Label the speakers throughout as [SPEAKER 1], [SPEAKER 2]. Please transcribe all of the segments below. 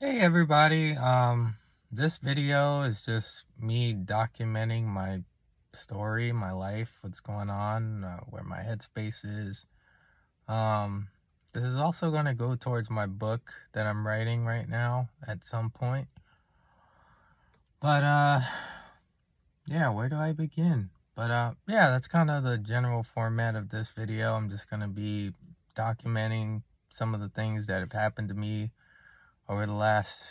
[SPEAKER 1] Hey everybody, this video is just me documenting my story, my life, what's going on, where my headspace is. Um, this is also going to go towards my book that I'm writing right now at some point. But yeah, where do I begin? But yeah, that's kind of the general format of this video. I'm just going to be documenting some of the things that have happened to me over the last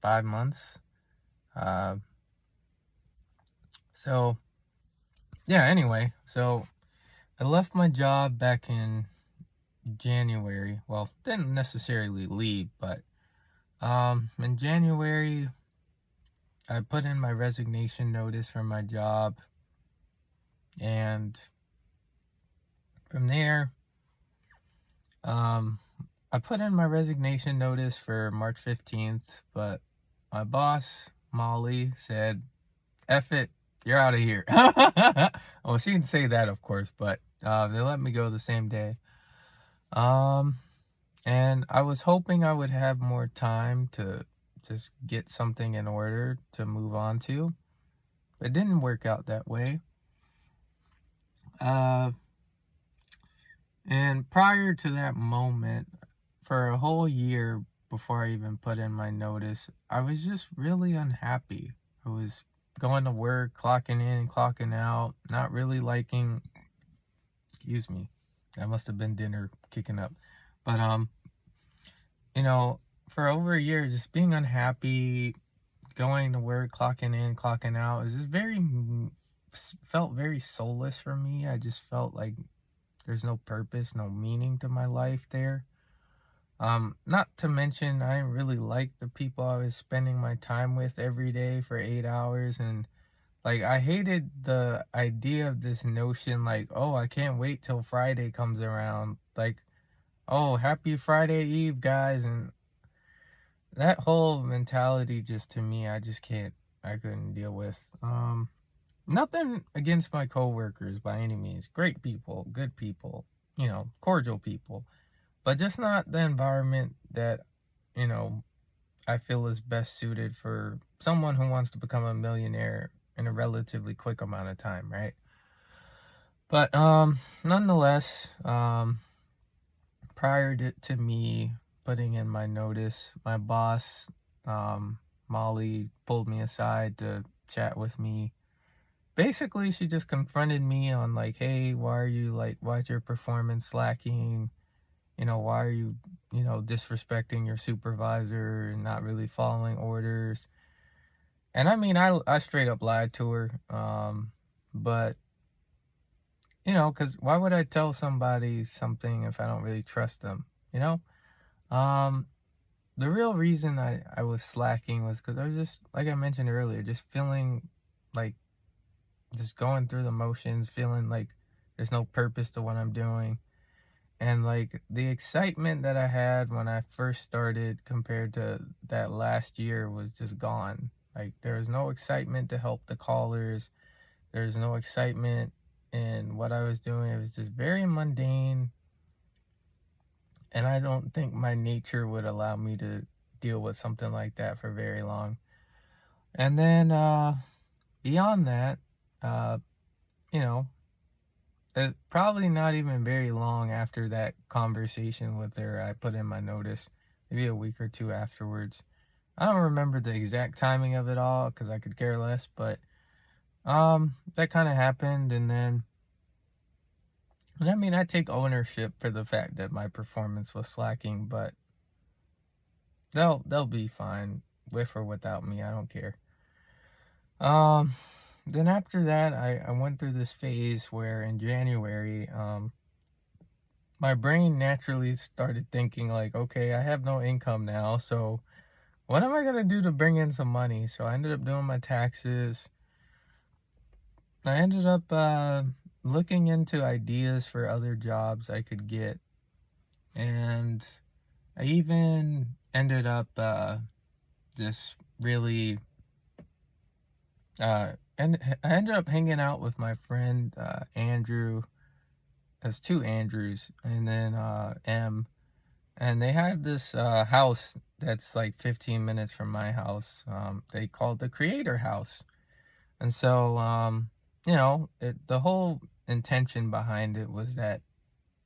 [SPEAKER 1] 5 months. Uh, So, yeah, anyway, so I left my job back in January. Well, didn't necessarily leave, but in January, I put in my resignation notice for my job, and from there, um, I put in my resignation notice for March 15th, but my boss, Molly, said, F it, you're out of here. Well, she didn't say that, of course, but they let me go the same day. Um, And I was hoping I would have more time to just get something in order to move on to. It didn't work out that way. Uh, and prior to that moment, for a whole year before I even put in my notice, I was just really unhappy. I was going to work, clocking in, clocking out, not really liking, excuse me, that must have been dinner kicking up. But, you know, for over a year, just being unhappy, going to work, clocking in, clocking out, is just felt very soulless for me. I just felt like there's no purpose, no meaning to my life there. Not to mention I didn't really like the people I was spending my time with every day for 8 hours, and like I hated the idea of this notion like, oh, I can't wait till Friday comes around. Like, oh, happy Friday Eve, guys, and that whole mentality just to me, I couldn't deal with. Nothing against my coworkers by any means. Great people, good people, cordial people, but just not the environment that, you know, I feel is best suited for someone who wants to become a millionaire in a relatively quick amount of time, right? But nonetheless, prior to me putting in my notice, my boss, um, Molly, pulled me aside to chat with me. Basically, she just confronted me on like, hey, why is your performance lacking? Why are you, disrespecting your supervisor and not really following orders? And I mean, I straight up lied to her. But, because why would I tell somebody something if I don't really trust them, you know? Um, the real reason I was slacking was because I was just, like I mentioned earlier, just feeling like just going through the motions, feeling like there's no purpose to what I'm doing. And like the excitement that I had when I first started compared to that last year was just gone. Like there was no excitement to help the callers. There's no excitement in what I was doing. It was just very mundane. And I don't think my nature would allow me to deal with something like that for very long. And then beyond that, uh, you know, probably not even very long after that conversation with her, I put in my notice, maybe a week or two afterwards. I don't remember the exact timing of it all because I could care less, but that kind of happened, and I mean, I take ownership for the fact that my performance was slacking, but they'll be fine with or without me. I don't care. Um, then after that, I went through this phase where in January, my brain naturally started thinking like, okay, I have no income now, so what am I gonna do to bring in some money? So I ended up doing my taxes. I ended up looking into ideas for other jobs I could get, and I even ended up just really and I ended up hanging out with my friend Andrew. There's two Andrews, and then M. And they had this house that's like 15 minutes from my house. They call it the Creator House. And so, the whole intention behind it was that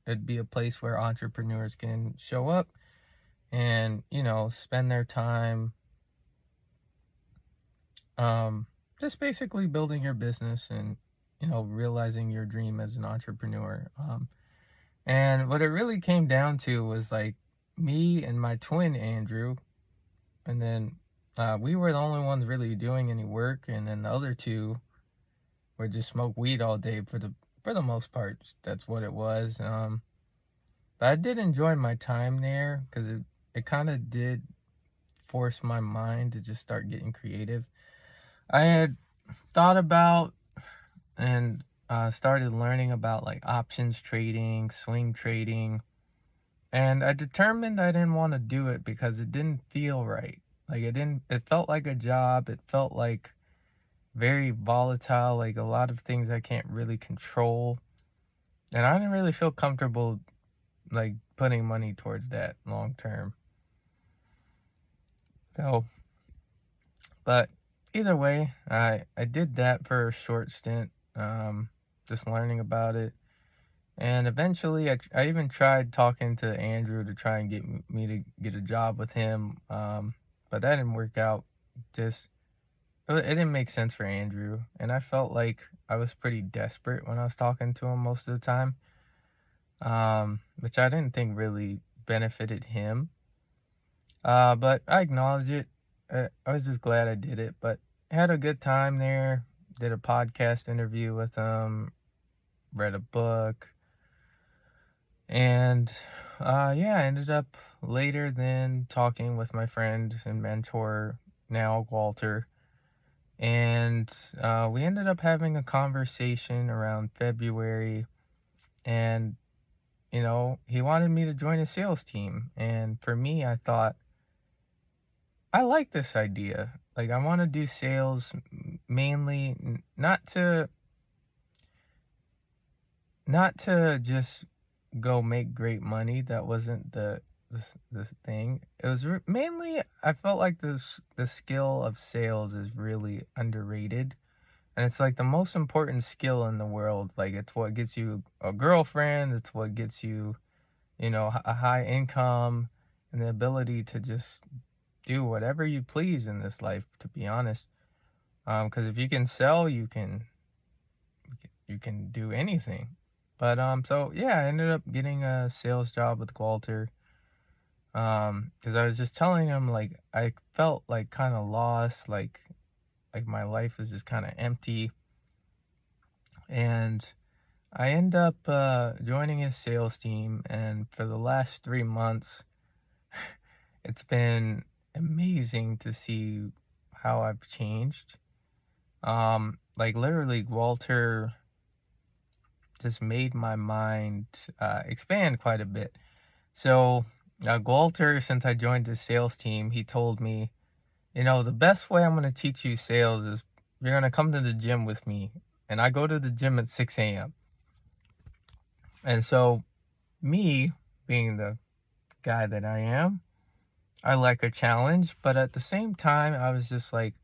[SPEAKER 1] it'd be a place where entrepreneurs can show up and, spend their time, um, just basically building your business and, realizing your dream as an entrepreneur. And what it really came down to was like me and my twin Andrew, and then we were the only ones really doing any work, and then the other two would just smoke weed all day for the most part. That's what it was. But I did enjoy my time there because it kind of did force my mind to just start getting creative. I had thought about and started learning about like options trading, swing trading, and I determined I didn't want to do it because it didn't feel right. Like it felt like a job. It felt like very volatile, like a lot of things I can't really control. And I didn't really feel comfortable like putting money towards that long term. So, but either way, I did that for a short stint, just learning about it. And eventually, I even tried talking to Andrew to try and get me to get a job with him, but that didn't work out. Just it didn't make sense for Andrew, and I felt like I was pretty desperate when I was talking to him most of the time, which I didn't think really benefited him. But I acknowledge it. I was just glad I did it, but I had a good time there. Did a podcast interview with him, read a book, and yeah, I ended up later then talking with my friend and mentor now, Walter, and we ended up having a conversation around February, and he wanted me to join a sales team, and for me, I thought I like this idea. Like I want to do sales mainly not to just go make great money. That wasn't the thing. It was mainly I felt like the skill of sales is really underrated, and it's like the most important skill in the world. Like it's what gets you a girlfriend. It's what gets you, a high income and the ability to just do whatever you please in this life, to be honest. Because if you can sell, you can do anything. But so yeah, I ended up getting a sales job with Walter. Because I was just telling him like I felt like kind of lost, like my life was just kind of empty, and I end up joining his sales team, and for the last 3 months, it's been amazing to see how I've changed. Like literally, Walter just made my mind expand quite a bit. So, Walter, since I joined the sales team, he told me, the best way I'm going to teach you sales is you're going to come to the gym with me. And I go to the gym at 6 a.m. And so, me being the guy that I am, I like a challenge. But at the same time, I was just like,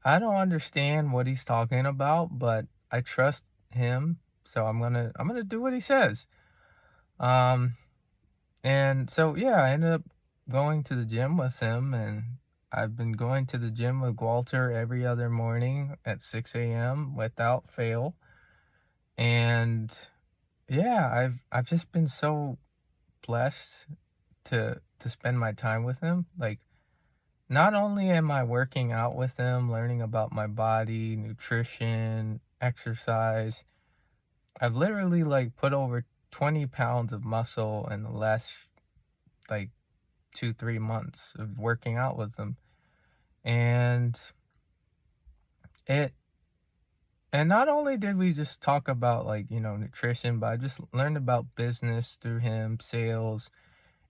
[SPEAKER 1] I don't understand what he's talking about, but I trust him. So I'm gonna do what he says. Um, And so, yeah, I ended up going to the gym with him, and I've been going to the gym with Walter every other morning at 6 a.m. without fail. And yeah, I've just been so blessed to spend my time with him. Like, not only am I working out with him, learning about my body, nutrition, exercise, I've literally like put over 20 pounds of muscle in the last like 2, 3 months of working out with them. And it and not only did we just talk about like, nutrition, but I just learned about business through him, sales.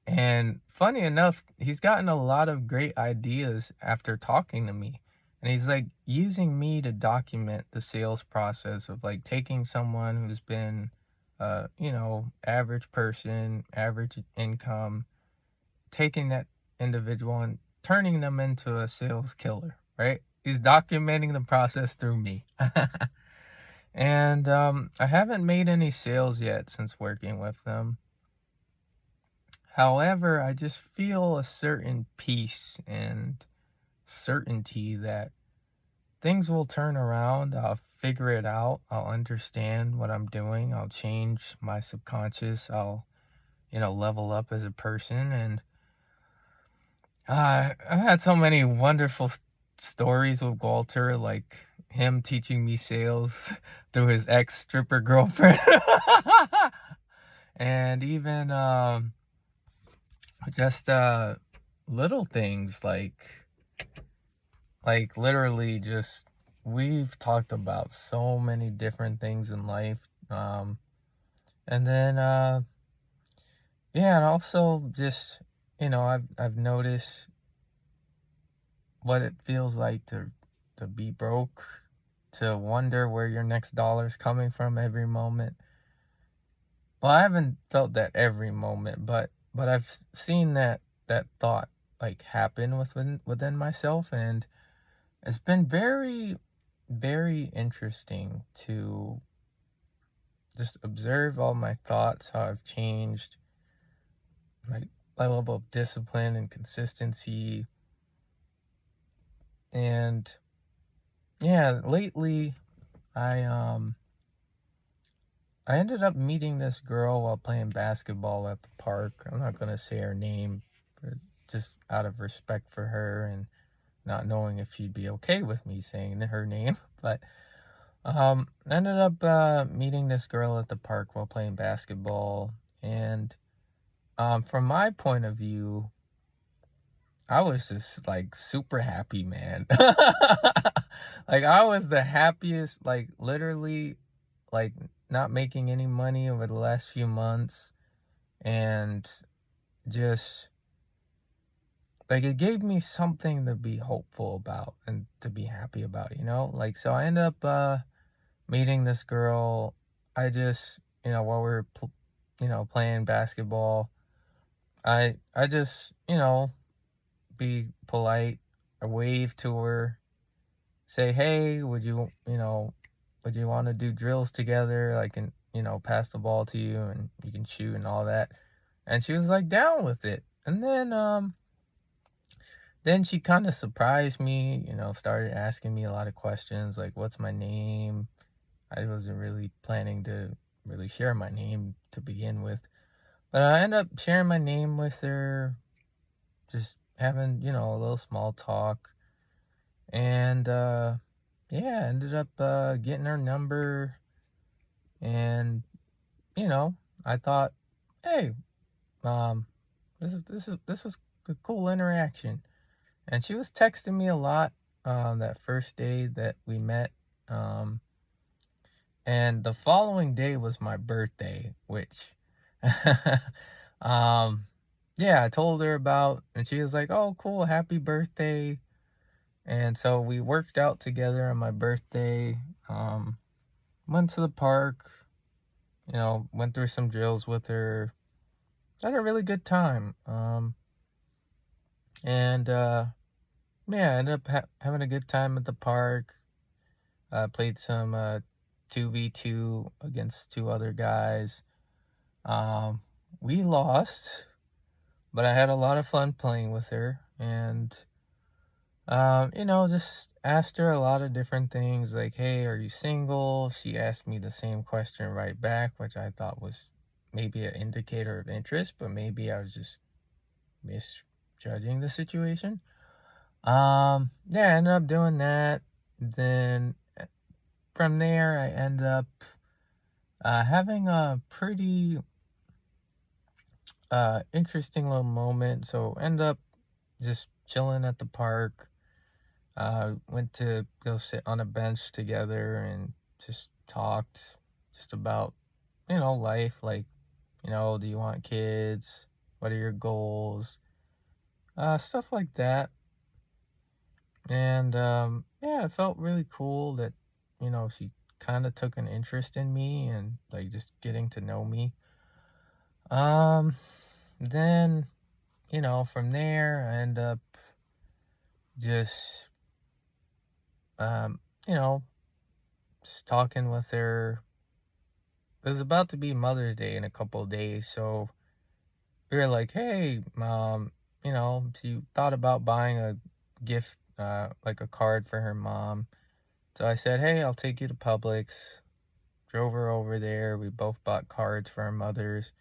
[SPEAKER 1] And funny enough, he's gotten a lot of great ideas after talking to me. And he's like using me to document the sales process of like taking someone who's been average person, average income, taking that individual and turning them into a sales killer, right? He's documenting the process through me. And I haven't made any sales yet since working with them. However, I just feel a certain peace and certainty that things will turn around. I'll figure it out. I'll understand what I'm doing. I'll change my subconscious. I'll, level up as a person. And I've had so many wonderful stories with Walter, like him teaching me sales through his ex stripper girlfriend. And even just little things like literally just we've talked about so many different things in life. Um and then yeah, and also just I've noticed what it feels like to be broke, to wonder where your next dollar's coming from every moment. Well, I haven't felt that every moment, but I've seen that thought like happen within myself, and it's been very, very interesting to just observe all my thoughts, how I've changed, like my level of discipline and consistency. And yeah, lately I um I ended up meeting this girl while playing basketball at the park. I'm not gonna say her name, but just out of respect for her and not knowing if she'd be okay with me saying her name. But ended up meeting this girl at the park while playing basketball, and from my point of view, I was just like super happy, man. Like I was the happiest, like literally, like not making any money over the last few months, and just like it gave me something to be hopeful about and to be happy about, like. So I ended up meeting this girl. I just, while we were playing basketball, I just, be polite. I wave to her, say, hey, would you want to do drills together? I can, pass the ball to you and you can shoot and all that. And she was like down with it. And then she kind of surprised me, started asking me a lot of questions like, what's my name? I wasn't really planning to really share my name to begin with. But I ended up sharing my name with her, just having, a little small talk. And yeah, ended up getting her number. And, you know, I thought, hey, um, this was a cool interaction. And she was texting me a lot that first day that we met. Um, and the following day was my birthday, which, um, yeah, I told her about, and she was like, "Oh, cool, happy birthday!" And so we worked out together on my birthday. Went to the park, went through some drills with her. Had a really good time. And yeah, I ended up having a good time at the park. Played some 2v2 against two other guys. Um, we lost, but I had a lot of fun playing with her, and just asked her a lot of different things like, "Hey, are you single?" She asked me the same question right back, which I thought was maybe an indicator of interest, but maybe I was just misjudging the situation. Yeah, I ended up doing that. Then from there, I end up having a pretty interesting little moment. So end up just chilling at the park. Went to go sit on a bench together and just talked just about, life. Like, do you want kids? What are your goals? Stuff like that. And yeah, it felt really cool that, she kind of took an interest in me and like just getting to know me. Um, then from there, I end up just, um, you know, just talking with her. It was about to be Mother's Day in a couple of days, so we were like, "Hey, she thought about buying a gift, like a card for her mom." So I said, "Hey, I'll take you to Publix." Drove her over there. We both bought cards for our mothers.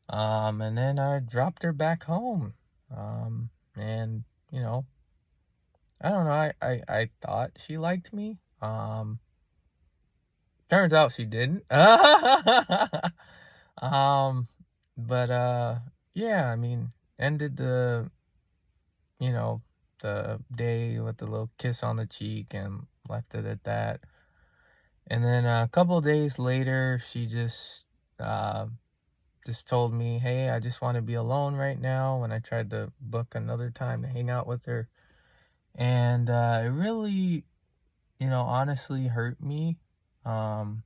[SPEAKER 1] And then I dropped her back home. And I don't know. I thought she liked me. Turns out she didn't. um, but yeah. I mean, ended you know, the day with a little kiss on the cheek and left it at that. And then a couple of days later, she uh, just told me, "Hey, I just want to be alone right now." When I tried to book another time to hang out with her, and it really, honestly hurt me, um,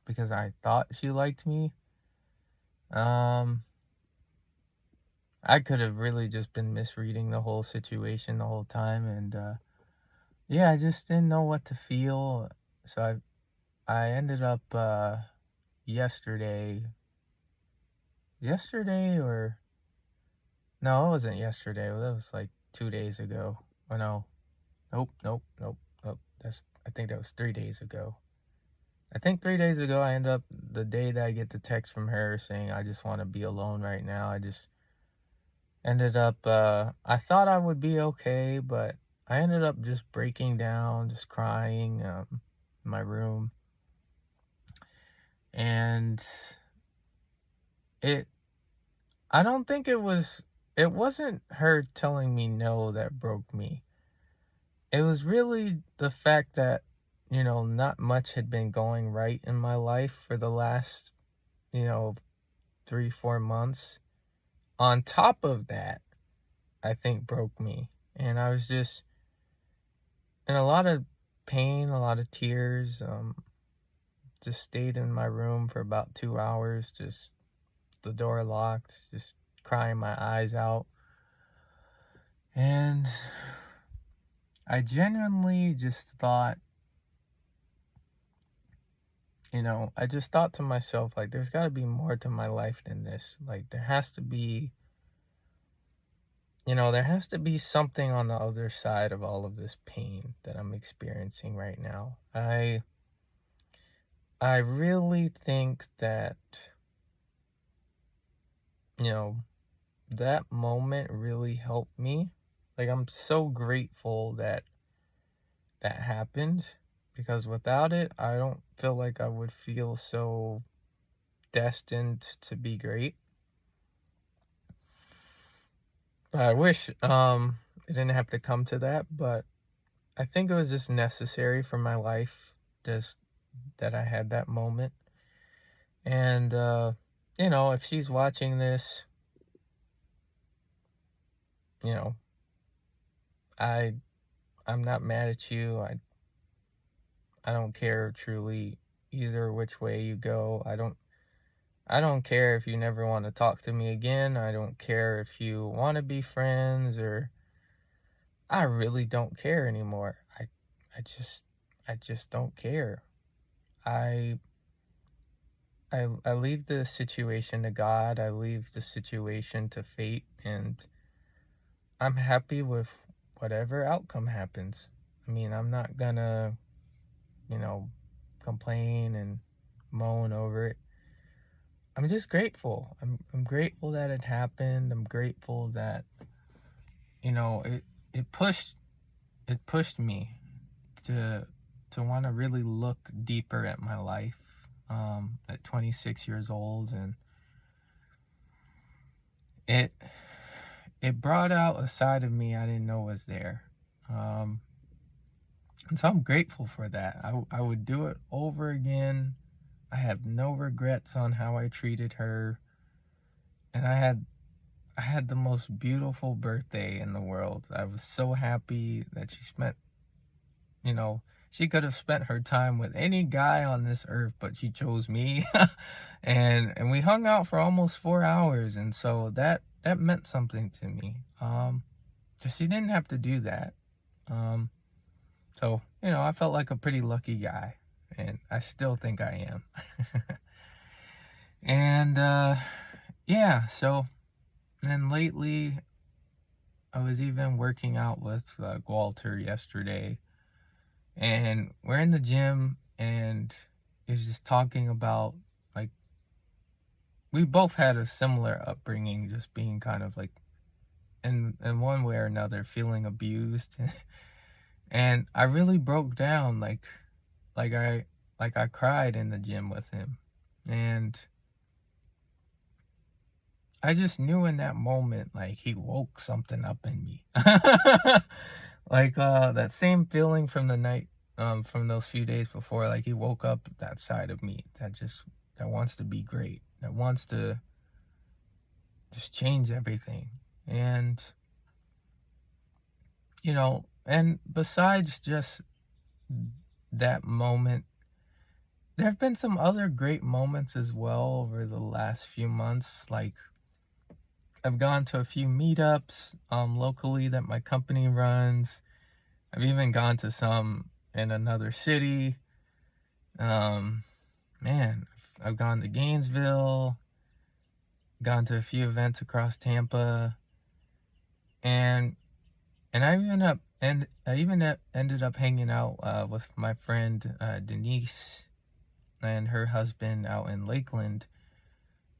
[SPEAKER 1] because I thought she liked me. Um, I could have really just been misreading the whole situation the whole time, and yeah, I just didn't know what to feel. So I ended up yesterday, yesterday or no, it wasn't yesterday. That was like 2 days ago. Oh no, nope, nope, nope, nope. I think that was 3 days ago. I think 3 days ago, I end up the day that I get the text from her saying I just want to be alone right now. I just ended up. I thought I would be okay, but I ended up just breaking down, just crying, in my room, and it. I don't think it was. It wasn't her telling me no that broke me. It was really the fact that, not much had been going right in my life for the last, you know, 3, 4 months. On top of that, I think broke me. And I was just in a lot of pain, a lot of tears. Just stayed in my room for about 2 hours, just the door locked, just crying my eyes out. And I genuinely just thought, I just thought to myself, like, there's got to be more to my life than this. Like, there has to be something on the other side of all of this pain that I'm experiencing right now. I really think that, you know, that moment really helped me. Like, I'm so grateful that that happened because without it, I don't feel like I would feel so destined to be great. I wish it didn't have to come to that, but I think it was just necessary for my life, just that I had that moment. And if she's watching this, you know, I I'm not mad at you. I don't care truly either which way you go. I don't care if you never want to talk to me again. I don't care if you want to be friends or I really don't care anymore. I just I just don't care. I I leave the situation to God. I leave the situation to fate, and I'm happy with whatever outcome happens. I mean, I'm not gonna, you know, complain and moan over it. I'm just grateful. I'm grateful that it happened. I'm grateful that, it pushed it pushed me to want to really look deeper at my life at 26 years old, and it it brought out a side of me I didn't know was there. Um, and so I'm grateful for that. I would do it over again. I have no regrets on how I treated her, and I had the most beautiful birthday in the world. I was so happy that you know, she could have spent her time with any guy on this earth, but she chose me. And we hung out for almost 4 hours, and so that meant something to me. So she didn't have to do that. Um, so, I felt like a pretty lucky guy, and I still think I am. And yeah, so then lately I was even working out with Walter yesterday, and we're in the gym, and he's just talking about, like, we both had a similar upbringing, just being kind of like in one way or another feeling abused. And I really broke down, like I like I cried in the gym with him. And I just knew in that moment, like, he woke something up in me. Like, that same feeling from the night, from those few days before, like, he woke up that side of me that wants to be great, that wants to just change everything. And, and besides just that moment, there have been some other great moments as well over the last few months. Like, I've gone to a few meetups locally that my company runs. I've even gone to some in another city. Um, Man, I've gone to Gainesville, gone to a few events across Tampa, and I even ended up hanging out with my friend Denise and her husband out in Lakeland,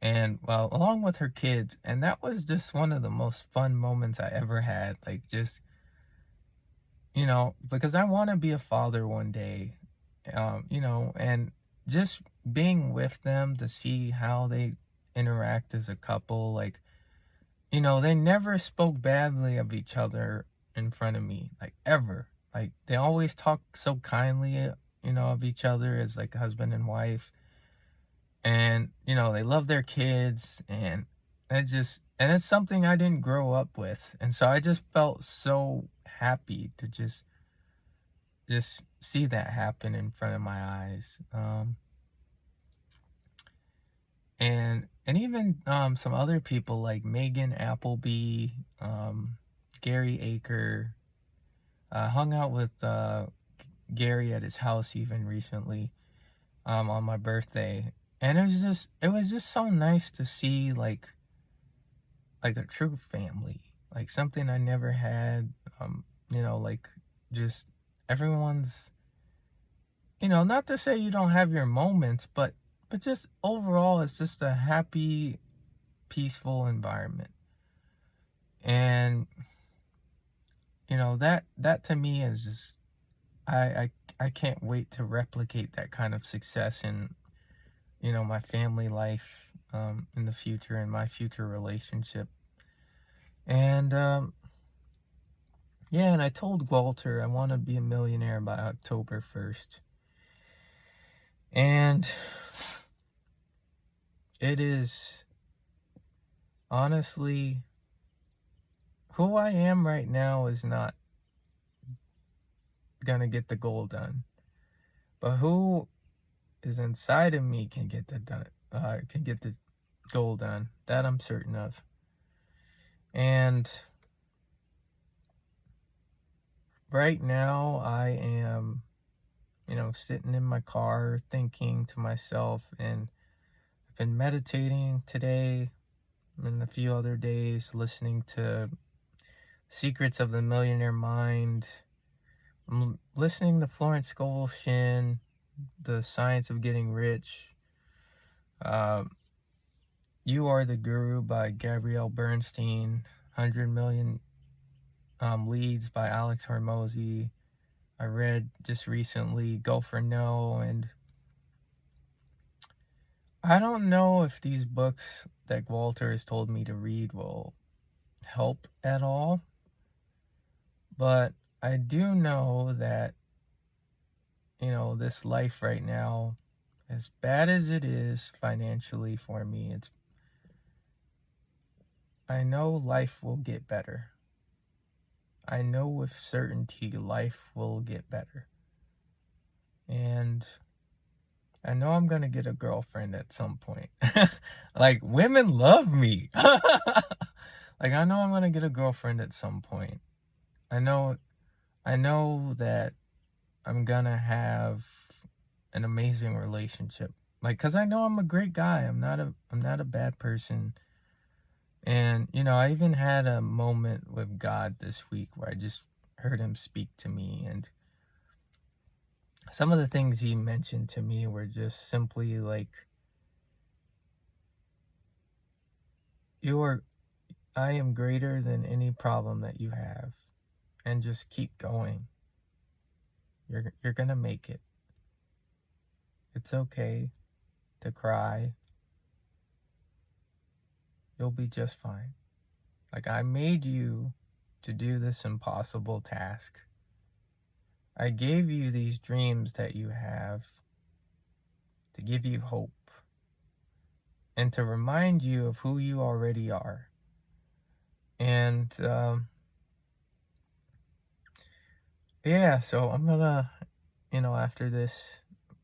[SPEAKER 1] and well, along with her kids. And that was just one of the most fun moments I ever had. Like, just, because I want to be a father one day, and just being with them to see how they interact as a couple. Like, they never spoke badly of each other in front of me, like, ever. Like, they always talk so kindly, of each other as like husband and wife. And, they love their kids, and it's something I didn't grow up with. And so I just felt so happy to just see that happen in front of my eyes. And even some other people like Megan Appleby, Gary Aker. Hung out with Gary at his house even recently, on my birthday. And it was just so nice to see, like a true family, like something I never had. Like, just everyone's, not to say you don't have your moments, but just overall, it's just a happy, peaceful environment. And that to me is just, I can't wait to replicate that kind of success in, my family life, in the future, in my future relationship. And yeah, and I told Walter I want to be a millionaire by October 1st. And it is honestly, who I am right now is not gonna get the goal done. But who is inside of me can get the goal done. That I'm certain of. And right now I am, sitting in my car thinking to myself, and I've been meditating today and a few other days, listening to Secrets of the Millionaire Mind. I'm listening to Florence Scovel Shinn, The Science of Getting Rich. You Are the Guru by Gabrielle Bernstein. 100 Million Leads by Alex Hormozy. I read just recently Go for No, and I don't know if these books that Walter has told me to read will help at all, but I do know that, this life right now, as bad as it is financially for me, I know life will get better. I know with certainty life will get better. And I know I'm gonna get a girlfriend at some point. Like, women love me. Like, I know I'm gonna get a girlfriend at some point. I know I know that I'm gonna have an amazing relationship. Like, 'cause I know I'm a great guy. I'm not a bad person. And, I even had a moment with God this week where I just heard him speak to me, and some of the things he mentioned to me were just simply like, "You are I am greater than any problem that you have, and just keep going. You're gonna make it. It's okay to cry. You'll be just fine. Like, I made you to do this impossible task. I gave you these dreams that you have to give you hope and to remind you of who you already are." And yeah, so I'm gonna, after this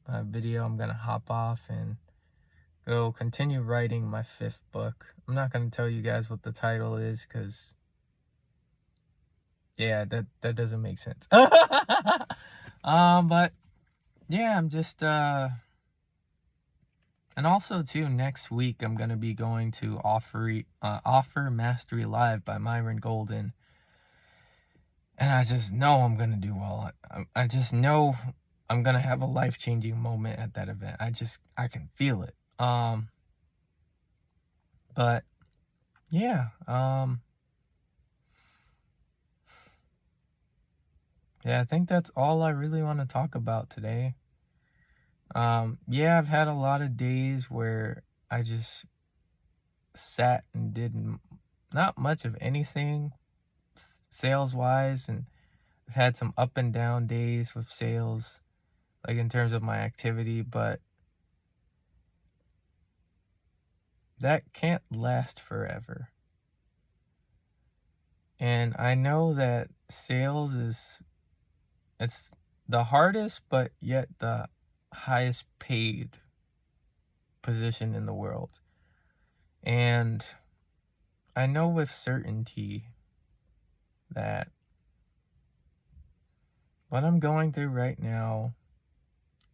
[SPEAKER 1] video, I'm gonna hop off and go continue writing my fifth book. I'm not gonna tell you guys what the title is because, yeah, that doesn't make sense. But yeah, I'm just and also too, next week I'm gonna be going to Offer Mastery Live by Myron Golden, and I just know I'm gonna do well. I just know I'm gonna have a life-changing moment at that event. I can feel it. But yeah, yeah, I think that's all I really want to talk about today. Yeah, I've had a lot of days where I just sat and did not much of anything sales wise, and I've had some up and down days with sales, like in terms of my activity, but that can't last forever. And I know that sales it's the hardest, but yet the highest paid position in the world. And I know with certainty that what I'm going through right now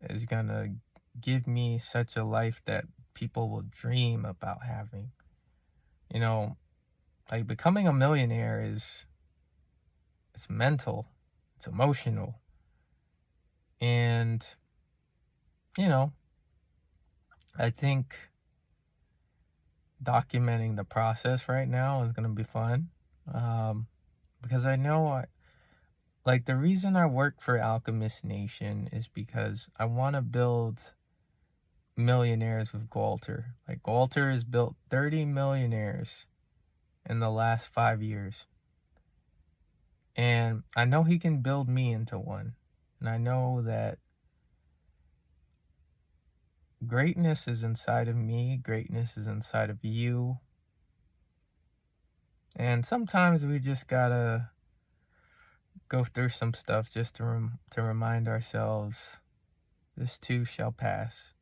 [SPEAKER 1] is gonna give me such a life that people will dream about having. You know, like becoming a millionaire it's mental, it's emotional, and you know, I think documenting the process right now is gonna be fun. Um, because I know like the reason I work for Alchemist Nation is because I want to build millionaires with Galter. Like Galter has built 30 millionaires in the last 5 years. And I know he can build me into one. And I know that greatness is inside of me, greatness is inside of you. And sometimes we just gotta go through some stuff just to remind ourselves this too shall pass.